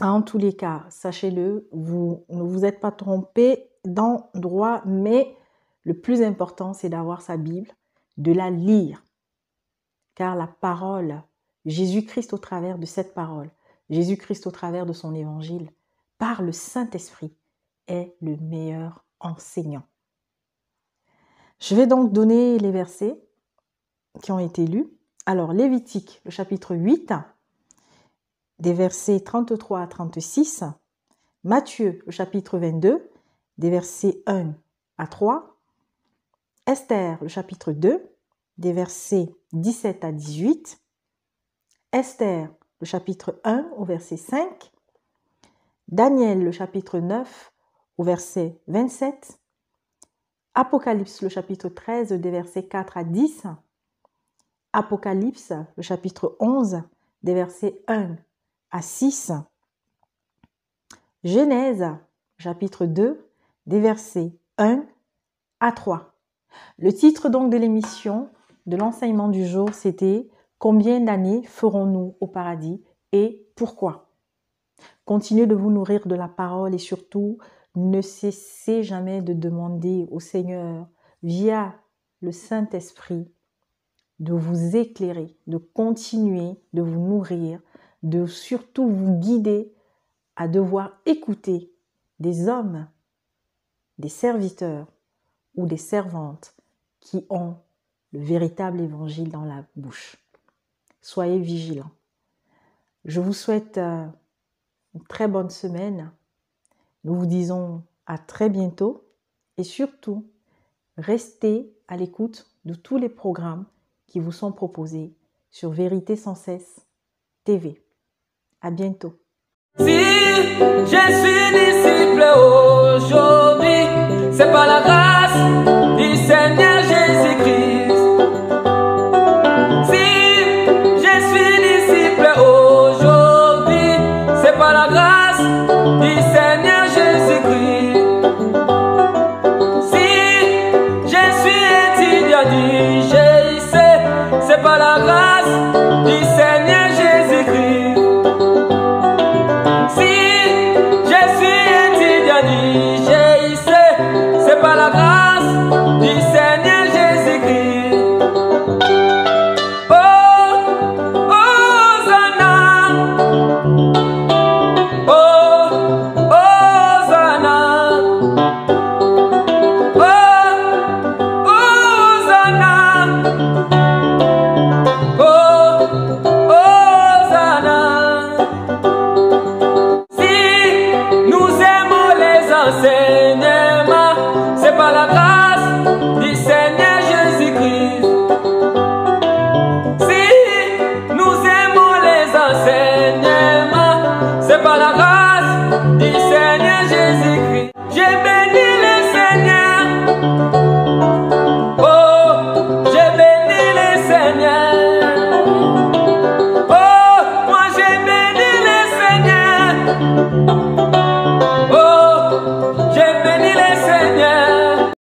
Speaker 2: En tous les cas, sachez-le, vous ne vous êtes pas trompé d'endroit, mais le plus important, c'est d'avoir sa Bible, de la lire. Car la parole, Jésus-Christ au travers de cette parole, Jésus-Christ au travers de son évangile, par le Saint-Esprit, est le meilleur enseignant. Je vais donc donner les versets qui ont été lus. Alors, Lévitique, le chapitre 8, des versets 33 à 36, Matthieu, le chapitre 22, des versets 1 à 3, Esther, le chapitre 2, des versets 17 à 18, Esther, le chapitre 1 au verset 5, Daniel, le chapitre 9 au verset 27, Apocalypse, le chapitre 13, des versets 4 à 10, Apocalypse, le chapitre 11, des versets 1 à 6, Genèse, chapitre 2, des versets 1 à 3. Le titre donc de l'émission, de l'enseignement du jour, c'était « Combien d'années ferons-nous au paradis et pourquoi ?» Continuez de vous nourrir de la parole et surtout, ne cessez jamais de demander au Seigneur, via le Saint-Esprit, de vous éclairer, de continuer de vous nourrir, de surtout vous guider à devoir écouter des hommes, des serviteurs ou des servantes qui ont le véritable évangile dans la bouche. Soyez vigilants. Je vous souhaite une très bonne semaine. Nous vous disons à très bientôt et surtout, restez à l'écoute de tous les programmes qui vous sont proposés sur Vérité sans cesse TV. À bientôt.
Speaker 1: Si je suis